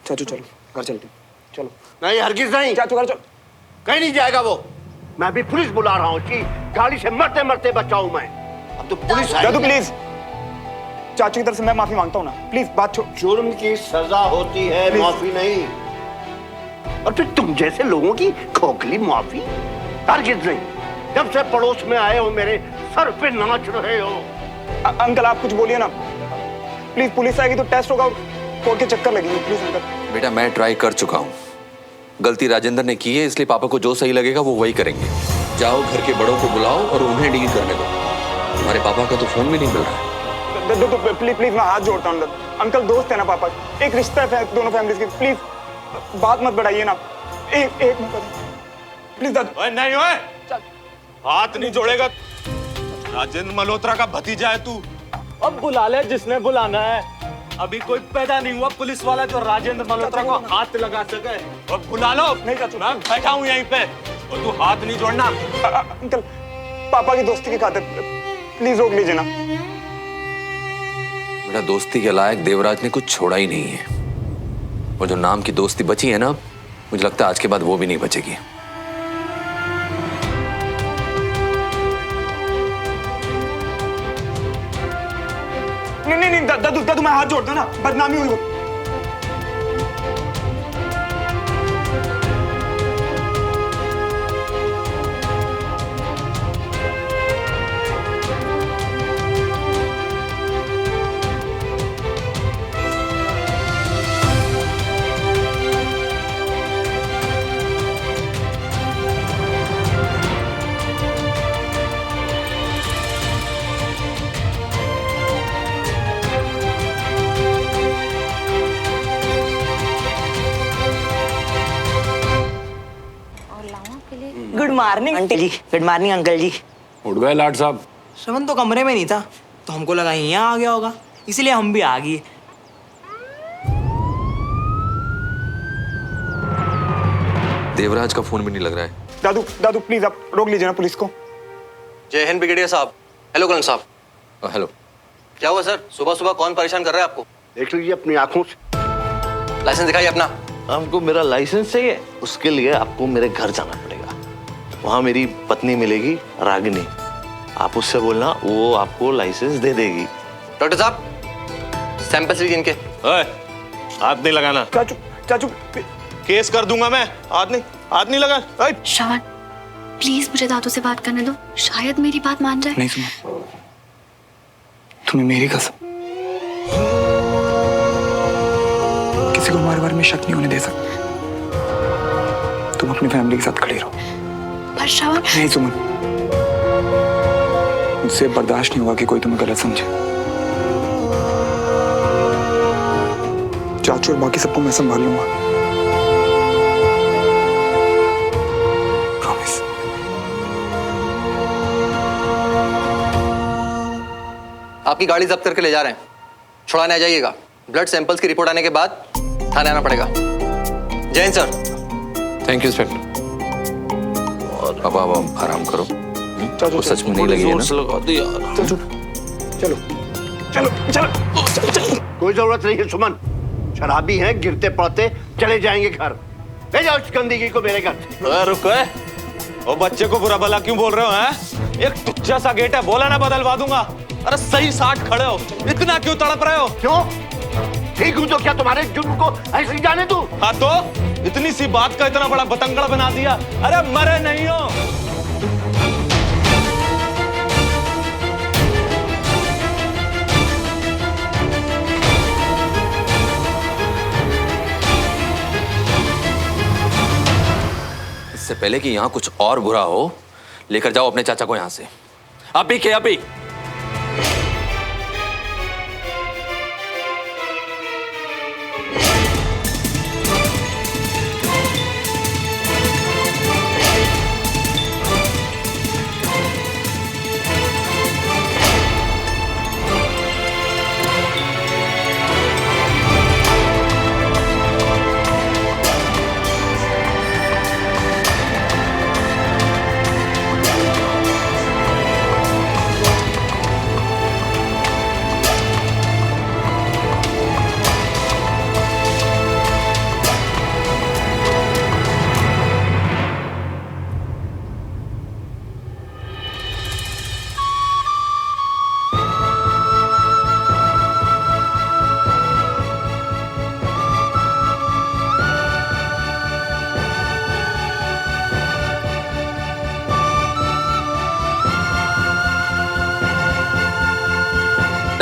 चाचू चलो घर चलते, चलो। नहीं हरगिज नहीं, चाचू घर चलो। कहीं नहीं जाएगा वो। मैं भी पुलिस बुला रहा हूँ कि गाड़ी से मरते मरते बचाऊं मैं। अब तो पुलिस आएगी। दादू प्लीज, चाचू की तरफ से मैं माफी मांगता हूँ ना, प्लीज बात छोड़। जुर्म की सजा होती है, माफी नहीं। और फिर तुम जैसे लोगों की खोखली माफी? हरगिज नहीं। जब से पड़ोस में आए हो मेरे सर पे नाच रहे हो। अंकल आप कुछ बोलिए ना प्लीज, पुलिस आएगी तो टेस्ट होगा, कोर्ट के चक्कर लगेंगे, प्लीज अंकल। बेटा मैं ट्राई कर चुका हूँ, गलती राजेंद्र ने की है, इसलिए पापा को जो सही लगेगा वो वही करेंगे। जाओ घर के बड़ों को बुलाओ और उन्हें डील करने दो। तुम्हारे पापा का तो फोन भी नहीं मिल रहा है। प्लीज प्लीज मैं हाथ जोड़ता हूँ अंकल, दोस्त है ना पापा, एक रिश्ता है दोनों फैमिलीज की, प्लीज बात मत बढ़ाइए ना। एक प्लीज दादू। नहीं ओए, हाथ नहीं जोड़ेगा। राजेंद्र मल्होत्रा का भतीजा है तू। अब बुला ले जिसने बुलाना है। अभी कोई पैदा नहीं हुआ पुलिस वाला जो राजेंद्र मल्होत्रा को हाथ लगा सके। अब बुला लो। नहीं चाचू, मैं बैठा हूँ यहीं पे और तू हाथ नहीं जोड़ना। अंकल पापा की दोस्ती की खातिर प्लीज रोक लीजिए ना। बेटा दोस्ती के लायक देवराज ने कुछ छोड़ा ही नहीं है, और जो नाम की दोस्ती बची है ना, मुझे लगता है आज के बाद वो भी नहीं बचेगी। नहीं दादू दादू मैं हाथ जोड़ता हूँ ना, बदनामी हुई वो। गुड मॉर्निंग आंटी जी। गुड मॉर्निंग अंकल जी। उठ गए लाट साहब? श्रवण तो कमरे में नहीं था, तो हमको लगा यहाँ आ गया होगा, इसलिए हम भी आ गए। देवराज का फोन भी नहीं लग रहा है। दादू दादू प्लीज आप रोक लीजिए ना पुलिस को। जय हिंद ब्रिगेडियर साहब। हेलो करण साहब। हेलो। क्या हुआ सर, सुबह सुबह कौन परेशान कर रहा है आपको? देख लीजिए अपनी आंखों से। लाइसेंस दिखाइए अपना। हमको मेरा लाइसेंस चाहिए, उसके लिए आपको मेरे घर जाना पड़ेगा। वहाँ मेरी पत्नी मिलेगी रागिनी, आप उससे बोलना, वो आपको लाइसेंस दे देगी। डॉक्टर साहब सैंपल्स लीजिए इनके। हाथ नहीं लगाना। चाचू चाचू केस कर दूंगा मैं। हाथ नहीं लगा। श्रवण प्लीज मुझे दादू से बात करने दो, शायद मेरी बात मान जाए। नहीं सुनो, तुम्हें मेरी कसम, किसी को हमारे बारे में शक नहीं होने दे सकते। तुम अपनी फैमिली के साथ खड़े रहो। पर श्रवण नहीं सुमन, मुझसे बर्दाश्त नहीं होगा कि कोई तुम्हें गलत समझे। चाचू और बाकी सबको मैं संभाल लूंगा, प्रॉमिस। आपकी गाड़ी जब्त करके ले जा रहे हैं, छुड़ाने आ जाइएगा। ब्लड सैंपल्स की रिपोर्ट आने के बाद थाने आना पड़ेगा। जय Hind sir. Thank you inspector. पापा अब आराम करो। चाचू सच में नहीं लगी है ना? चाचू चलो चलो चलो। कोई जरूरत नहीं है सुमन, शराबी हैं, गिरते पड़ते चले जाएंगे घर। ले जाओ इस गंदगी को मेरे घर। रुको, वो बच्चे को बुरा भला क्यों बोल रहे हो? हैं? एक तुच्चा सा गेट है, बोला ना बदलवा दूंगा। अरे सही साथ खड़े हो, इतना क्यों तड़प रहे हो? क्यों ठीक हूं तो क्या तुम्हारे जुर्म को ऐसे ही जाने दूं? हाँ तो इतनी सी बात का इतना बड़ा बतंगड़ बना दिया। अरे मरे नहीं हो। इससे पहले कि यहाँ कुछ और बुरा हो, लेकर जाओ अपने चाचा को यहाँ से। अभी के अभी।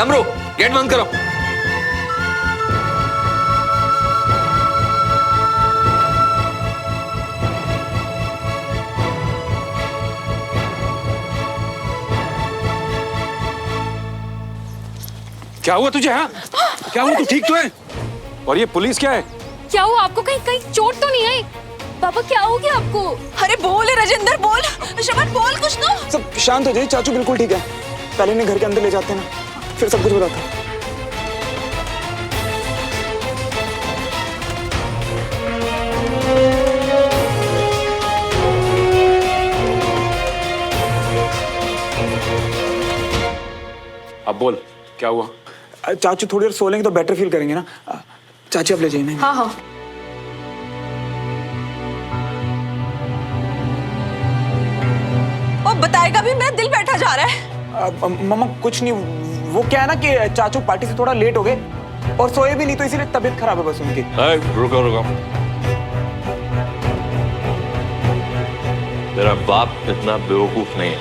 डमरू गेट बंद करो। क्या हुआ तुझे? हाँ क्या हुआ? तू ठीक तो है? और ये पुलिस क्या है? क्या हुआ आपको? कहीं कहीं चोट तो नहीं आई? पापा क्या हो गया आपको? अरे बोल राजेंद्र, बोल। शमन बोल कुछ ना। सब शांत हो जाइए, चाचू बिल्कुल ठीक है। पहले इन्हें घर के अंदर ले जाते हैं ना, फिर सब कुछ बताते हैं। अब बोल क्या हुआ? चाचू थोड़ी देर सो लेंगे तो बेटर फील करेंगे ना। चाची आप ले जाइए। हाँ हाँ। और बताएगा भी, मेरा दिल बैठा जा रहा है। मम्मा कुछ नहीं, वो क्या है ना कि चाचू पार्टी से थोड़ा लेट हो गए और सोए भी नहीं, तो इसीलिए तबीयत खराब है बस उनकी। रुको रुको, मेरा बाप इतना बेवकूफ नहीं है।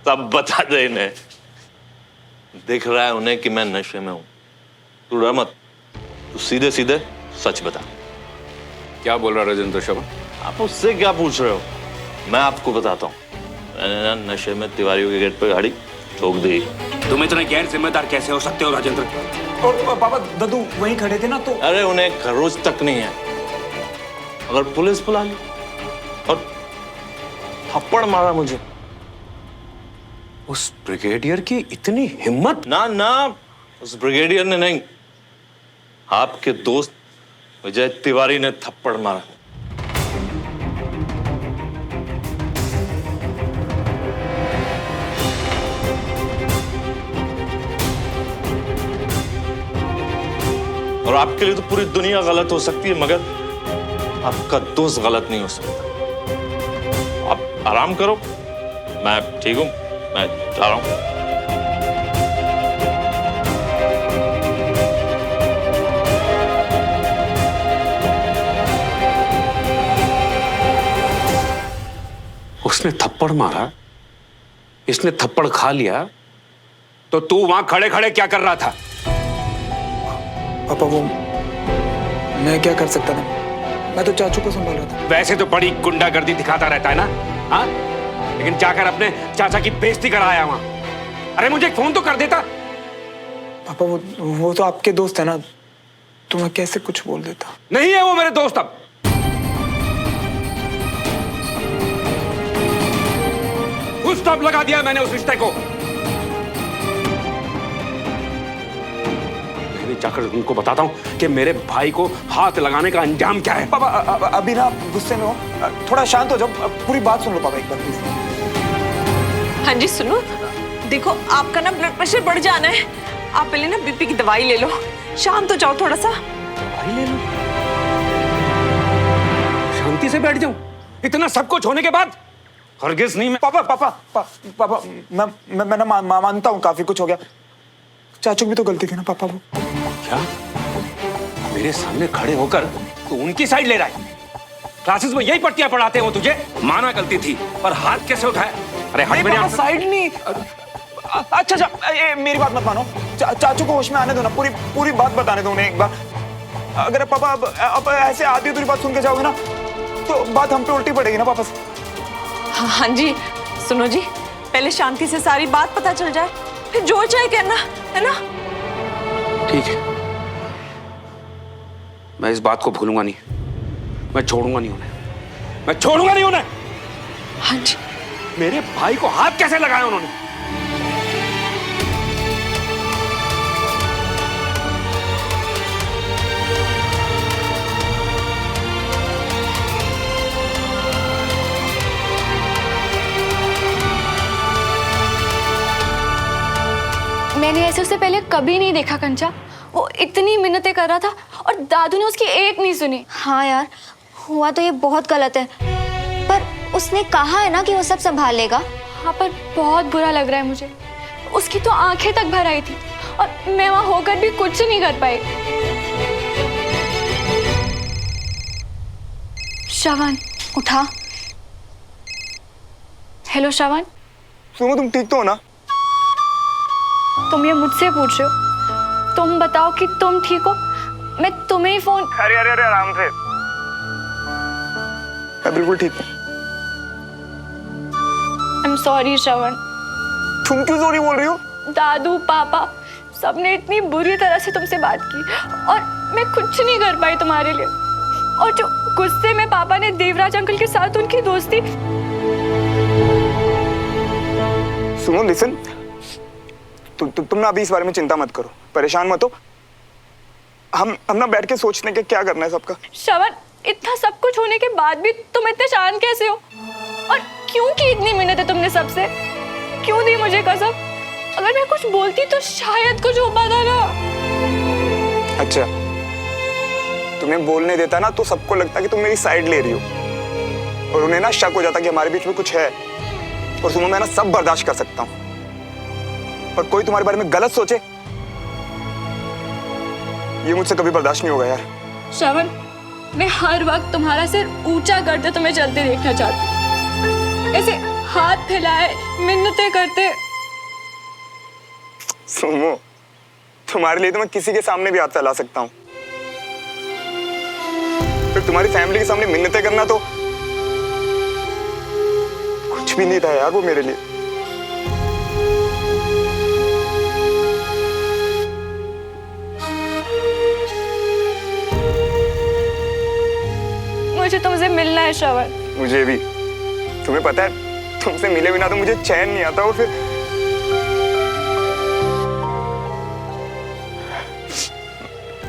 तब बता दे इन्हें, दिख रहा है उन्हें कि मैं नशे में हूं। तू डर मत, तू सीधे सीधे सच बता। क्या बोल रहा राजेंद्र शर्मा? आप उससे क्या पूछ रहे हो? मैं आपको बताता हूँ। मैंने ना नशे में तिवारियों के गेट पे गाड़ी ठोक दी। तुम इतने गैर जिम्मेदार कैसे हो सकते हो राजेंद्र? और पापा दद्दू वहीं खड़े थे ना, तो अरे उन्हें खरोच तक नहीं है। अगर पुलिस बुला ली और थप्पड़ मारा मुझे। उस ब्रिगेडियर की इतनी हिम्मत? ना ना, उस ब्रिगेडियर ने नहीं, आपके दोस्त विजय तिवारी ने थप्पड़ मारा। और आपके लिए तो पूरी दुनिया गलत हो सकती है, मगर आपका दोस्त गलत नहीं हो सकता। आप आराम करो, मैं ठीक हूं, मैं जा रहा हूं। उसने थप्पड़ मारा, इसने थप्पड़ खा लिया, तो तू वहां खड़े खड़े क्या कर रहा था? पापा वो मैं क्या कर सकता था, मैं तो चाचू को संभाल रहा था। वैसे तो बड़ी गुंडागर्दी दिखाता रहता है ना, हाँ? लेकिन जाकर अपने चाचा की बेइज्जती कराया वहां। अरे मुझे एक फोन तो कर देता। पापा वो तो आपके दोस्त है ना, तो मैं कैसे कुछ बोल देता। नहीं है वो मेरे दोस्त अब। फुल स्टॉप लगा दिया मैंने उस रिश्ते को। मैं जाकर उनको बताता हूं कि मेरे भाई को हाथ लगाने का अंजाम क्या है। पापा अभी ना आप गुस्से में हो, थोड़ा शांत हो जाओ, पूरी बात सुन लो पापा एक बार प्लीज। हाँ जी सुनो, देखो आपका ना ब्लड प्रेशर बढ़ जाना है, आप पहले ना बीपी की दवाई ले लो, शांत हो जाओ थोड़ा सा। दवाई ले लो? शांति से बैठ जाऊं इतना सब कुछ होने के बाद? हरगिज नहीं। मैं पापा मैं ना मानता हूँ काफी कुछ हो गया, चाचू की भी तो गलती थी ना पापा। वो क्या मेरे सामने खड़े होकर तू उनकी साइड ले रहा है? क्लासेस में यही पट्टियां पढ़ाते हो तुझे? माना गलती थी, पर हाथ कैसे उठाया? अरे हट मेरे साइड नहीं। अच्छा मेरी बात मत मानो, चाचू को होश में आने दो ना, पूरी बात बताने दो उन्हें एक बार। अगर पापा अब ऐसे आधी अधूरी बात सुन के जाओगे ना, तो बात हम पे उल्टी पड़ेगी ना वापस। हाँ जी सुनो जी, पहले शांति से सारी बात पता चल जाए, फिर जो चाहे कहना, है ना? ठीक है, मैं इस बात को भूलूंगा नहीं, मैं छोड़ूंगा नहीं उन्हें, मैं छोड़ूंगा नहीं उन्हें। हाँ जी। मेरे भाई को हाथ कैसे लगाया उन्होंने? मैंने ऐसे उससे पहले कभी नहीं देखा कंचा। वो इतनी मिन्नतें कर रहा था और दादू ने उसकी एक नहीं सुनी। हाँ यार, हुआ तो ये बहुत गलत है, पर उसने कहा है ना कि वो सब संभाल लेगा। हाँ पर बहुत बुरा लग रहा है मुझे। उसकी तो आंखें तक भर आई थी और मैं वहां होकर भी कुछ नहीं कर पाई। श्रवण उठा। हेलो श्रवण। सुनो तुम ठीक तो हो ना? तुम ये मुझसे पूछ रहे हो? तुम बताओ कि तुम ठीक हो, मैं तुम्हें ही फोन। अरे अरे अरे आराम से, मैं बिल्कुल ठीक हूँ। आई एम सॉरी श्रवण। तुम क्यों सॉरी बोल रही हो? दादू पापा सबने इतनी बुरी तरह से तुमसे बात की और मैं कुछ नहीं कर पाई तुम्हारे लिए। और जो गुस्से में पापा ने देवराज अंकल के साथ उनकी दोस्ती। सुनो लिसन, तुम ना अभी इस बारे में चिंता मत करो, परेशान मत हो। हम ना बैठ के सोचते हैं कि क्या करना है सबका। श्रवण, इतना सब कुछ होने के बाद भी तुम इतने शांत कैसे हो? और क्यों की इतनी मिन्नत है तुमने सबसे? क्यों दी मुझे कसम? अगर मैं कुछ बोलती तो शायद कुछ हो पाता ना। अच्छा, तुम्हें बोलने देता ना तो सबको लगता कि तुम मेरी साइड ले रही हो और उन्हें ना शक हो जाता कि हमारे बीच में कुछ है। और तुम्हें मैं ना सब बर्दाश्त कर सकता हूँ, पर कोई तुम्हारे बारे में गलत सोचे ये मुझसे कभी बर्दाश्त नहीं होगा यार। श्रवण, मैं हर वक्त तुम्हारा सिर ऊंचा करते तुम्हें चलते देखना चाहती हूँ, ऐसे हाथ फैलाए मिन्नतें करते। सुनो, तुम्हारे लिए तो मैं किसी के सामने भी हाथ फैला सकता हूँ, फिर तुम्हारी फैमिली के सामने मिन्नतें करना तो कुछ भी नहीं था यार वो मेरे लिए। मुझे तुमसे मिलना है श्रवण। मुझे भी। तुम्हें पता है, तुमसे मिले बिना तो मुझे चैन नहीं आता। और फिर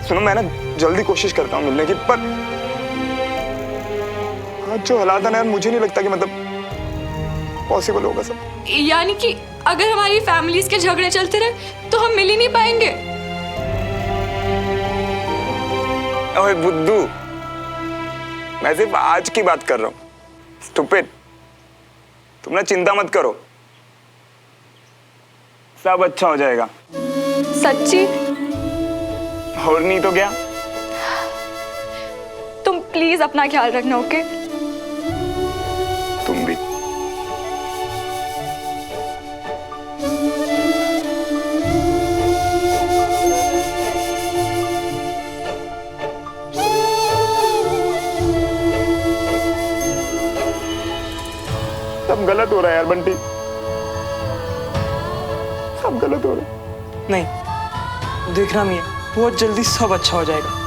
सुनो, मैं ना जल्दी कोशिश करता हूँ मिलने की, पर आज जो हालात है ना, मुझे नहीं लगता कि मतलब पॉसिबल होगा सब। यानी कि अगर हमारी फैमिलीज के झगड़े चलते रहे तो हम मिल ही नहीं पाएंगे। ओए बुद्धू, मैं सिर्फ आज की बात कर रहा हूँ। स्टूपिड, तुम ना चिंता मत करो, सब अच्छा हो जाएगा। सच्ची? और नहीं तो क्या। तुम प्लीज अपना ख्याल रखना, ओके? तुम भी। सब गलत हो रहा है यार बंटी, सब गलत हो रहा है। नहीं, देखना मियां, बहुत जल्दी सब अच्छा हो जाएगा।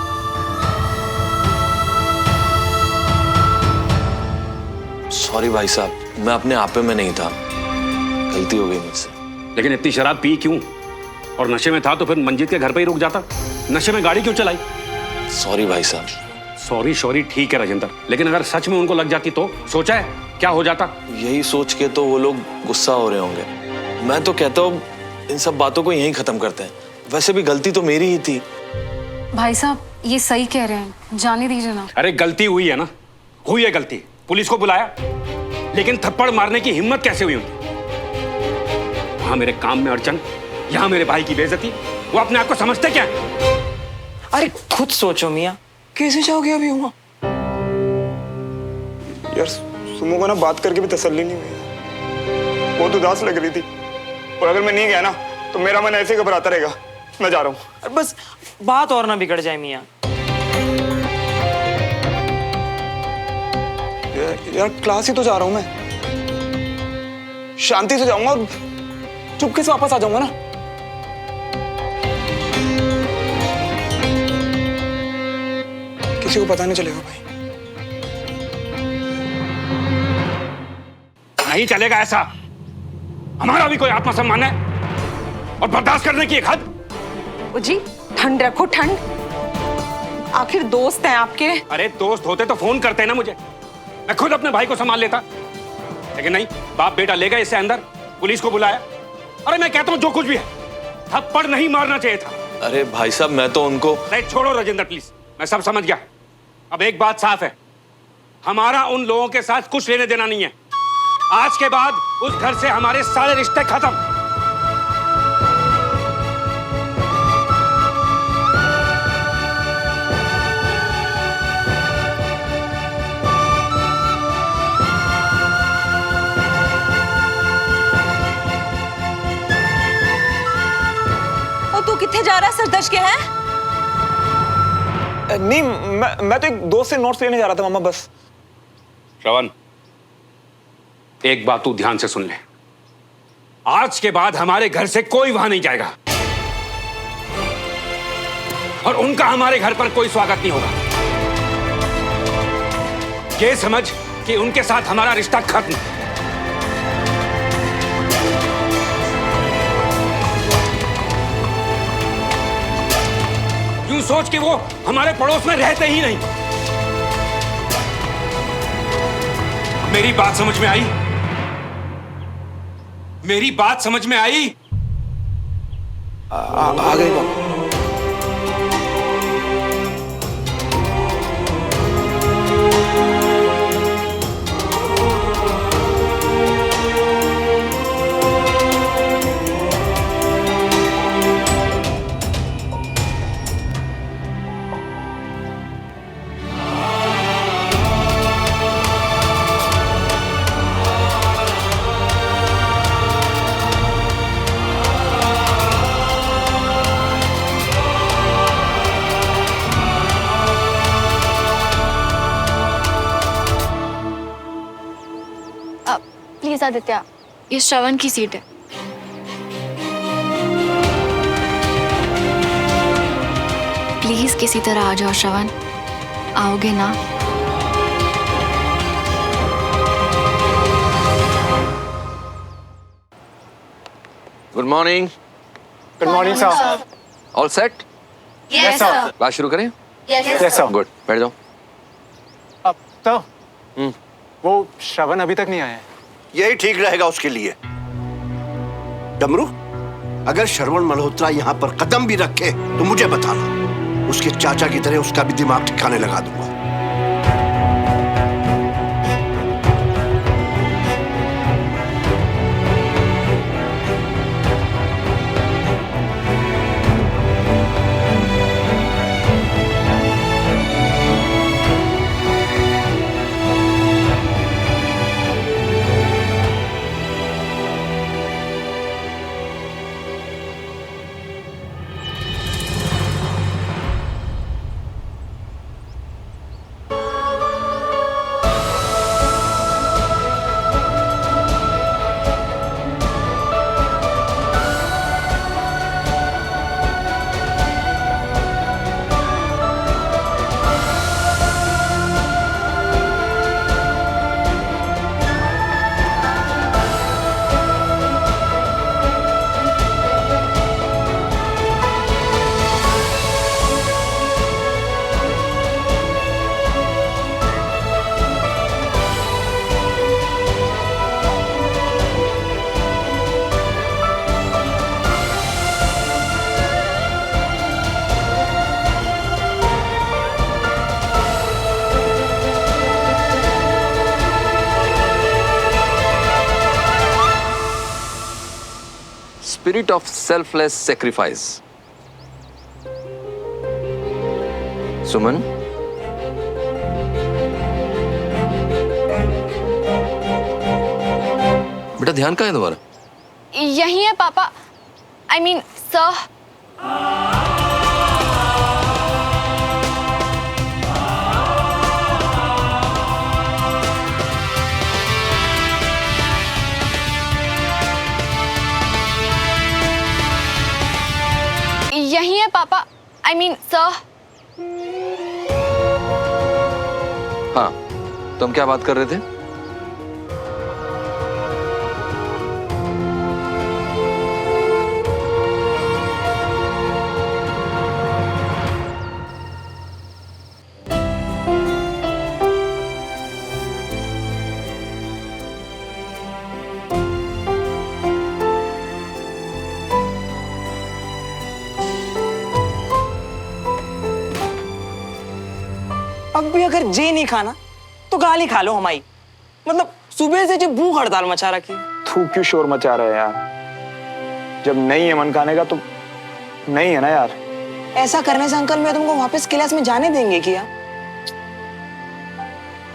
सॉरी भाई साहब, मैं अपने आपे में नहीं था, गलती हो गई मुझसे। लेकिन इतनी शराब पी क्यों? और नशे में था तो फिर मंजीत के घर पे ही रुक जाता। नशे में गाड़ी क्यों चलाई? सॉरी भाई साहब। सॉरी सॉरी ठीक है राजेंद्र, लेकिन अगर सच में उनको लग जाती तो सोचा है क्या हो जाता? यही सोच के तो वो लोग गुस्सा हो रहे होंगे। मैं तो कहता हूँ इन सब बातों को यहीं खत्म करते हैं। वैसे भी गलती तो मेरी ही थी। भाई साहब ये सही कह रहे हैं, जाने दीजिए ना। अरे गलती हुई है ना, हुई है गलती। पुलिस को बुलाया, लेकिन थप्पड़ मारने की हिम्मत कैसे हुई उनकी? वहां मेरे काम में अड़चन, यहाँ मेरे भाई की बेइज्जती। वो अपने आप को समझते क्या? अरे खुद सोचो मियां, कैसे जाओगे अभी वहां? यार सुमो को ना बात करके भी तसल्ली नहीं हुई, बहुत उदास लग रही थी। और अगर मैं नहीं गया ना तो मेरा मन ऐसे घबराता रहेगा। मैं जा रहा हूँ। बस बात और ना बिगड़ जाए मियां। यार क्लास ही तो जा रहा हूँ मैं, शांति से जाऊंगा और चुपके से वापस आ जाऊंगा ना। किसी को पता नहीं चलेगा भाई। नहीं चलेगा ऐसा। हमारा भी कोई आत्मसम्मान है और बर्दाश्त करने की एक हद। जी ठंड रखो, ठंड। आखिर दोस्त हैं आपके। अरे दोस्त होते तो फोन करते ना मुझे, मैं खुद अपने भाई को संभाल लेता। लेकिन नहीं, बाप बेटा ले गए इसे अंदर, पुलिस को बुलाया। अरे मैं कहता हूं जो कुछ भी है, थप्पड़ नहीं मारना चाहिए था। अरे भाई साहब मैं तो उनको। नहीं छोड़ो राजेंद्र प्लीज, मैं सब समझ गया। अब एक बात साफ है, हमारा उन लोगों के साथ कुछ लेने देना नहीं है। आज के बाद उस घर से हमारे सारे रिश्ते खत्म। दश के हैं? नहीं, मैं तो एक दोस्त से नोट्स लेने जा रहा था मामा, बस। श्रवण, एक बात तू ध्यान से सुन ले। आज के बाद हमारे घर से कोई वहां नहीं जाएगा और उनका हमारे घर पर कोई स्वागत नहीं होगा। ये समझ कि उनके साथ हमारा रिश्ता खत्म। यूं सोच कि वो हमारे पड़ोस में रहते ही नहीं। मेरी बात समझ में आई? मेरी बात समझ में आई? आ गई पापा। प्लीज आदित्य, ये श्रवण की सीट है। प्लीज किसी तरह आ जाओ श्रवण, आओगे ना? Good morning. Good morning sir. All set? Yes sir. बात शुरू करें? Yes sir. गुड, बैठ जाओ। अब तो वो श्रवण अभी तक नहीं आया है। यही ठीक रहेगा उसके लिए। डमरू, अगर श्रवण मल्होत्रा यहाँ पर कदम भी रखे तो मुझे बताना, उसके चाचा की तरह उसका भी दिमाग ठिकाने लगा दूंगा। Spirit of selfless sacrifice. सुमन, बेटा ध्यान कहाँ है तुम्हारा? यही है पापा। I mean, sir. यही है पापा। I mean, sir. हाँ, तुम क्या बात कर रहे थे? अब भी अगर जे नहीं खाना तो गाली खा लो हमारी। मतलब सुबह से जो भूख हड़ताल मचा रखी। तू क्यों शोर मचा रहा है यार? जब नहीं है मन खाने का तो नहीं है ना यार। ऐसा करने से अंकल मैं तुमको वापस क्लास में जाने देंगे क्या?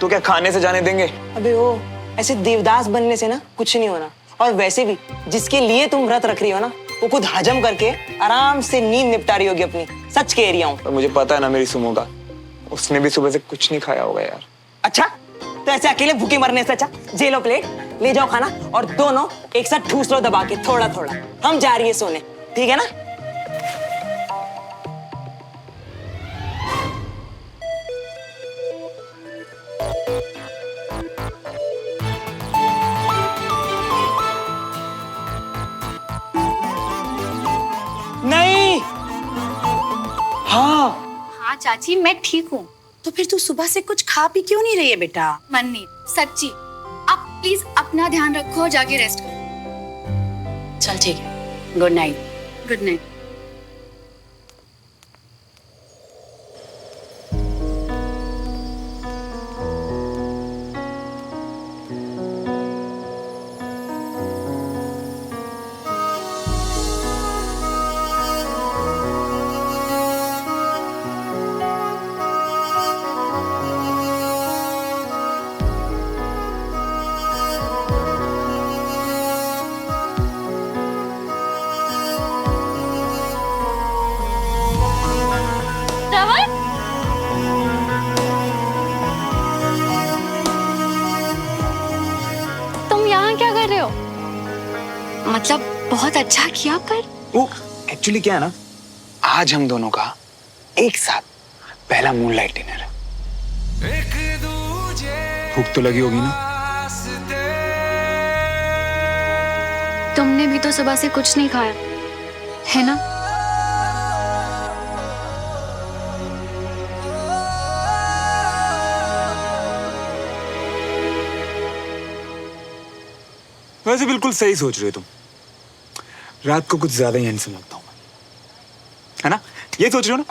तो क्या खाने से जाने देंगे? अबे ओ, ऐसे देवदास बनने से ना कुछ नहीं होना। और वैसे भी जिसके लिए तुम व्रत रख रही हो ना, वो खुद हजम करके आराम से नींद निपटा रही होगी अपनी। सच कह रही हूँ। और मुझे पता है ना मेरी सुमो का, उसने भी सुबह से कुछ नहीं खाया होगा यार। अच्छा, तो ऐसे अकेले भूखे मरने से अच्छा जे लो प्लेट, ले जाओ खाना और दोनों एक साथ ठूस लो दबा के थोड़ा थोड़ा। हम जा रही है सोने, ठीक है ना? नहीं। हाँ हाँ चाची, मैं ठीक हूँ। तो फिर तू सुबह से कुछ खा पी क्यों नहीं रही है बेटा? मन नहीं, सच्ची। आप प्लीज अपना ध्यान रखो और जाके रेस्ट करो। चल ठीक है, गुड नाइट। Good night. तुम यहाँ क्या कर रहे हो? मतलब बहुत अच्छा किया, पर वो एक्चुअली क्या है ना, आज हम दोनों का एक साथ पहला मूनलाइट डिनर है। भूख तो लगी होगी ना? तुमने भी तो सुबह से कुछ नहीं खाया है ना? वैसे बिल्कुल सही सोच रहे हो तुम। रात को कुछ ज्यादा ही हैंडसम लगता हूँ, है ना? ये सोच रहे हो ना?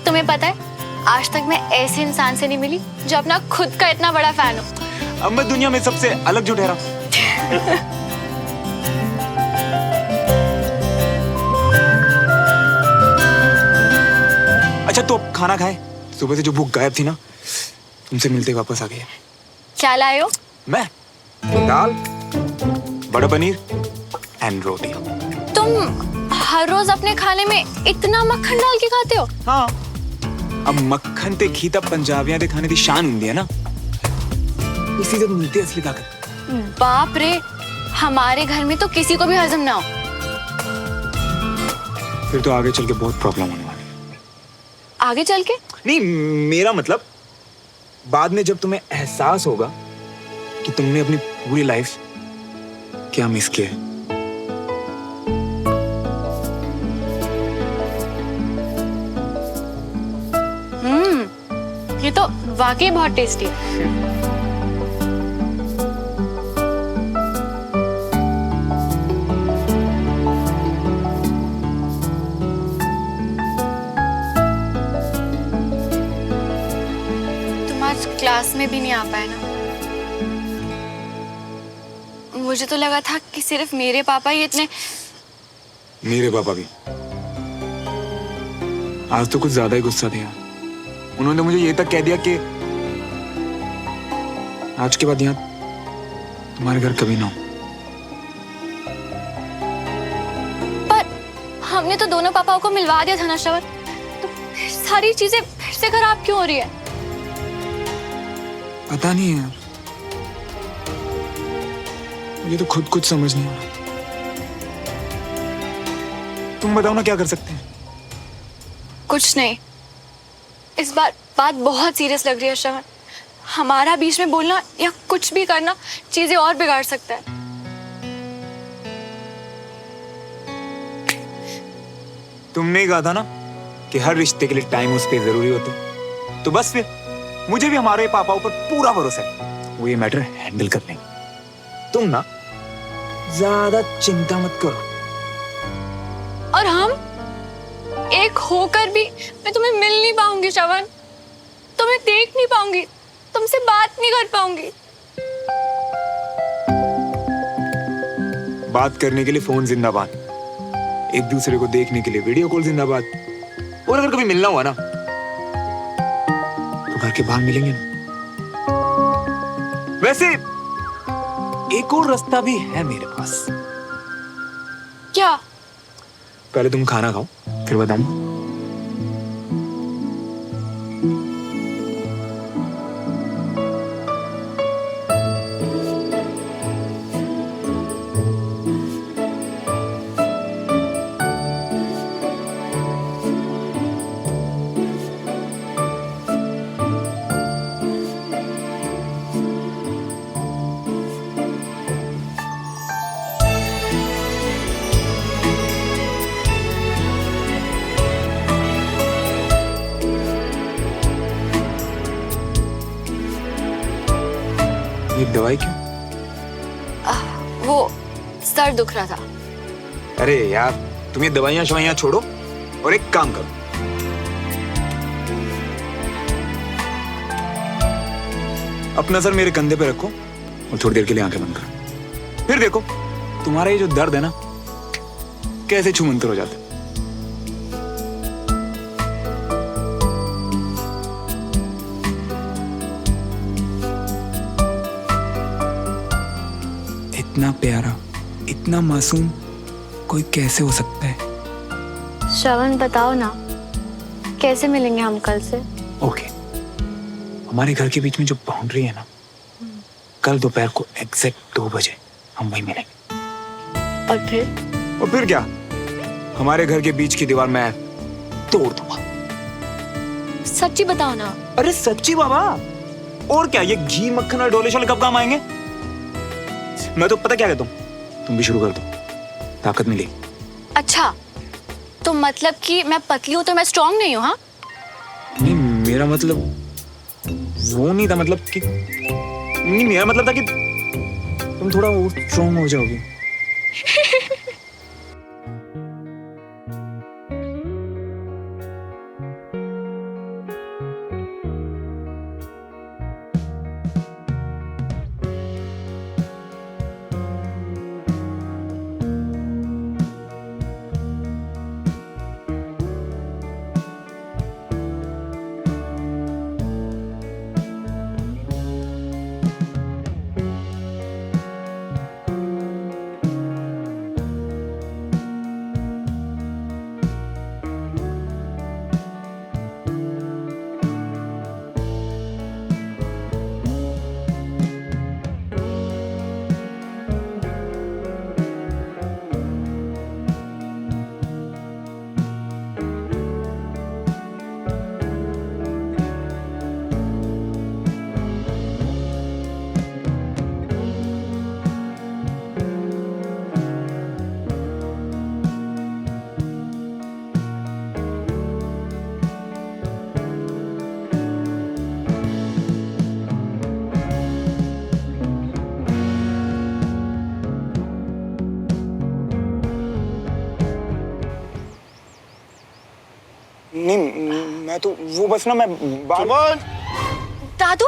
तुम्हें पता है, आज तक मैं ऐसे इंसान से नहीं मिली जो अपना खुद का इतना बड़ा फैन हो। अब मैं दुनिया में सबसे अलग जो ठहरा। अच्छा तो अब खाना खाए? सुबह से जो भूख गायब थी ना, तुमसे मिलते ही वापस आ गई है। क्या लाए हो? मैं दाल, बड़ा पनीर एंड रोटी। तुम हर रोज अपने खाने में इतना मक्खन डाल के खाते हो? हाँ, अब मक्खन ते घी तब पंजाबियां दे खाने दी शान हुंदी है ना, इसी से मिलती है असली ताकत। बाप रे, हमारे घर में तो किसी को भी हजम ना हो। फिर तो आगे चल के बहुत प्रॉब्लम होने वाली है। आगे चल के? नहीं, मेरा मतलब बाद में जब तुम्हें एहसास होगा कि तुमने अपनी पूरी लाइफ क्या मिस किया है। ये तो वाकई बहुत टेस्टी है। तुम आज क्लास में भी नहीं आ पाए ना? मुझे तो लगा था कि सिर्फ मेरे पापा ही इतने। मेरे पापा भी आज तो कुछ ज्यादा ही गुस्सा दिया। उन्होंने मुझे ये तक कह दिया कि आज के बाद यहाँ तुम्हारे घर कभी ना हो। पर हमने तो दोनों पापाओं को मिलवा दिया था ना श्रवण, तो फिर सारी चीजें फिर से खराब क्यों हो रही है? पता नहीं यार, मुझे तो खुद कुछ समझ नहीं आ रहा। तुम बताओ ना, क्या कर सकते हैं? कुछ नहीं। इस बार बात बहुत सीरियस लग रही है श्रवण। हमारा बीच में बोलना या कुछ भी करना चीजें और बिगाड़ सकता है। तुमने ही कहा था ना कि हर रिश्ते के लिए टाइम उसके जरूरी होता है, तो बस फिर मुझे भी हमारे पापाओं पर पूरा भरोसा है, वो ये मैटर हैंडल कर लेंगे। तुम ना ज्यादा चिंता मत करो। और हम एक होकर भी मैं तुम्हें मिल नहीं पाऊंगी श्रवण, तुम्हें देख नहीं पाऊंगी, तुमसे बात नहीं कर पाऊंगी। बात करने के लिए फोन जिंदाबाद, एक दूसरे को देखने के लिए वीडियो कॉल जिंदाबाद। और अगर कभी मिलना हुआ ना तो घर के बाहर मिलेंगे ना। वैसे एक और रास्ता भी है मेरे पास। क्या? पहले तुम खाना खाओ फिर बताऊंगा। ये दवाई क्यों? वो सर दुख रहा था। अरे यार तुम ये दवाइयां शवाइयां छोड़ो और एक काम करो, अपना सर मेरे कंधे पे रखो और थोड़ी देर के लिए आंखें बंद करो। फिर देखो तुम्हारा ये जो दर्द है ना कैसे छूमंतर हो जाता है। इतना प्यारा इतना मासूम कोई कैसे हो सकता है? श्रवण बताओ ना, कैसे मिलेंगे हम कल से? ओके, हमारे घर के बीच में जो बाउंड्री है ना, कल दोपहर को एग्जैक्ट 2 बजे हम वहीं मिलेंगे। और फिर क्या, हमारे घर के बीच की दीवार मैं तोड़ दूंगा। सच्ची बताओ ना। अरे सच्ची बाबा, और क्या, ये घी मक्खन और डोले शोले कब काम आएंगे? मैं तो पता क्या कहता हूँ, तुम भी शुरू कर दो, ताकत मिलेगी। अच्छा तो मतलब कि मैं पतली हूँ तो मैं स्ट्रांग नहीं हूँ? हाँ नहीं मेरा मतलब वो नहीं था, मतलब कि नहीं, मेरा मतलब था कि तुम थोड़ा और स्ट्रांग हो जाओगी। नहीं मैं तो वो बस ना मैं दादू,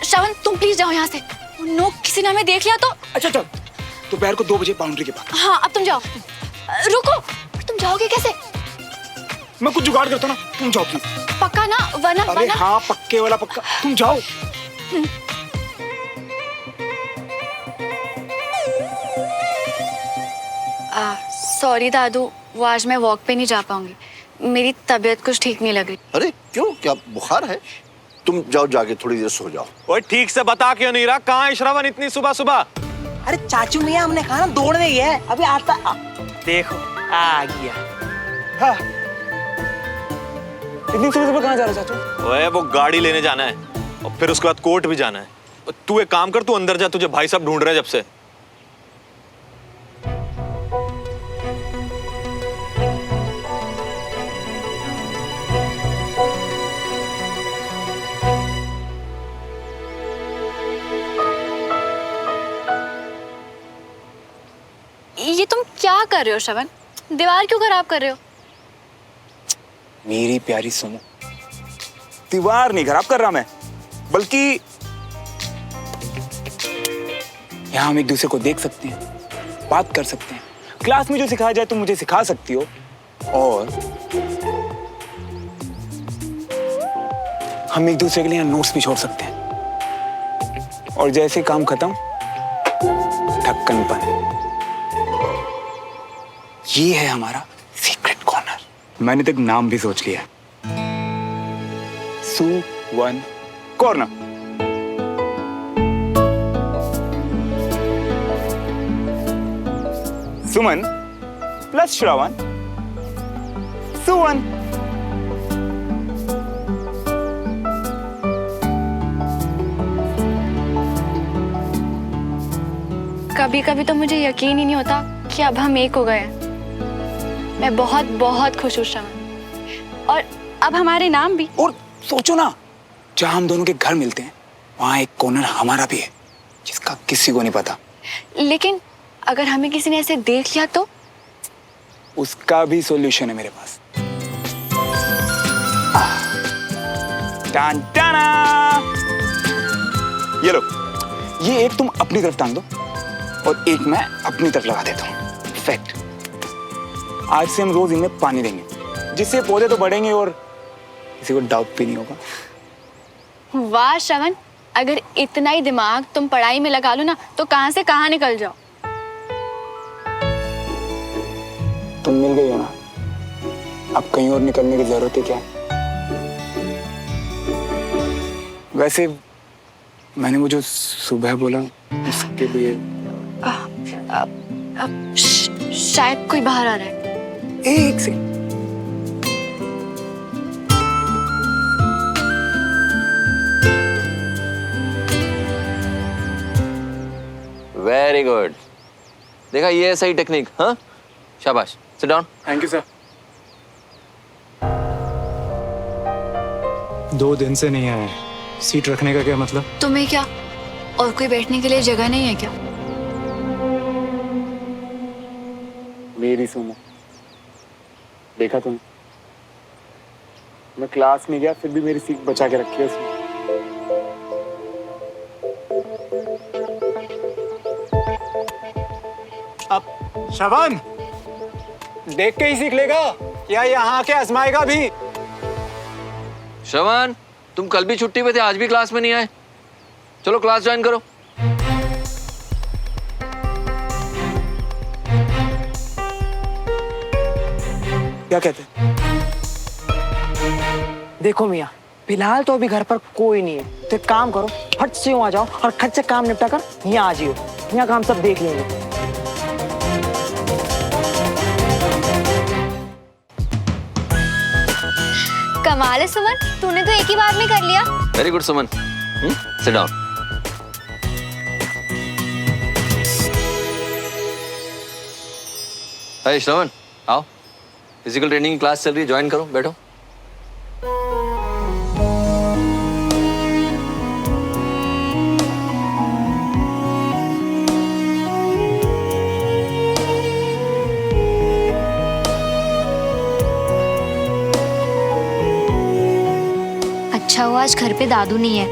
श्रवण तुम प्लीज जाओ यहाँ से। नो, किसी ने हमें देख लिया तो। अच्छा चल, दोपहर को 2 बजे बाउंड्री के पास। हाँ अब तुम जाओ। रुको, तुम जाओगे कैसे? मैं कुछ जुगाड़ करता ना, तुम जाओ प्लीज। पक्का ना? वरना अरे हाँ पक्के वाला पक्का, तुम जाओ। सॉरी दादू, वो आज मैं वॉक पे नहीं जा पाऊंगी, मेरी तबीयत कुछ ठीक नहीं लग रही। अरे क्यों, क्या बुखार है? तुम जाओ, जाके थोड़ी देर सो जाओ। ओए ठीक से बता क्यों नहीं रहा, कहाँ है श्रवण इतनी सुबह सुबह? अरे चाचू मियाँ, हमने कहा ना दौड़ने गया है, अभी आता। देखो आ गया। हाँ। इतनी सुबह सुबह कहाँ जा रहा चाचू? ओए वो गाड़ी लेने जाना है और फिर उसके बाद कोर्ट भी जाना है। तू एक काम कर, तू अंदर जा, तुझे भाई साहब ढूंढ रहे हैं जब से। ये तुम क्या कर रहे हो श्रवण? दीवार क्यों खराब कर रहे हो? मेरी प्यारी सुनो, दीवार नहीं खराब कर रहा मैं, बल्कि यहाँ हम एक दूसरे को देख सकते हैं, बात कर सकते हैं। क्लास में जो सिखाया जाए तुम मुझे सिखा सकती हो, और हम एक दूसरे के लिए नोट्स भी छोड़ सकते हैं। और जैसे काम खत्म, ढक्कन बंद। ये है हमारा सीक्रेट कॉर्नर। मैंने तक नाम भी सोच लिया, सुवन कॉर्नर। सुमन प्लस श्रवण, सुवन। कभी कभी तो मुझे यकीन ही नहीं होता कि अब हम एक हो गए हैं। मैं बहुत बहुत खुश हूँ श्रवण, और अब हमारे नाम भी। और सोचो ना, जहाँ हम दोनों के घर मिलते हैं वहाँ एक कॉर्नर हमारा भी है, जिसका किसी को नहीं पता। लेकिन अगर हमें किसी ने ऐसे देख लिया तो? उसका भी सॉल्यूशन है मेरे पास। टान टाना। ये लो, ये एक तुम अपनी तरफ टांग दो और एक मैं अपनी तरफ लगा देता हूँ। परफेक्ट। आज से हम रोज इनमें पानी देंगे, जिससे पौधे तो बढ़ेंगे और किसी को डाउट भी नहीं होगा। वाह श्रवण, अगर इतना ही दिमाग तुम पढ़ाई में लगा लो ना तो कहाँ से कहाँ निकल जाओ। तुम मिल गई हो ना, अब कहीं और निकलने की जरूरत है क्या? वैसे मैंने वो जो सुबह बोला उसके लिए शायद कोई बाहर आ रहा है। एक सेकंड। Very good. देखा, ये है सही टेक्निक। हाँ, शाबाश। Sit down. Thank you sir. 2 दिन से नहीं आया, सीट रखने का क्या मतलब? तुम्हें क्या और कोई बैठने के लिए जगह नहीं है क्या? मेरी सुनो, देखा तुम, मैं क्लास में गया फिर भी मेरी सीट बचा के रखी है उसने। अब श्रवण देख के ही सीख लेगा या यहाँ आके आजमाएगा भी? श्रवण, तुम कल भी छुट्टी पे थे, आज भी क्लास में नहीं आए। चलो क्लास ज्वाइन करो। क्या कहते हैं? देखो मियाँ, फिलहाल तो अभी घर पर कोई नहीं है, तो एक काम करो, फट से यूं आ जाओ और खट से काम निपटा कर यहाँ आ जाओ। यहाँ काम सब देख लेंगे। कमाल है सुमन, तूने तो एक ही बार में कर लिया। Very good Suman. Sit down. अरे श्रवण, आओ, फिजिकल ट्रेनिंग की क्लास चल रही है, ज्वाइन करो, बैठो। अच्छा हुआ आज घर पे दादू नहीं है।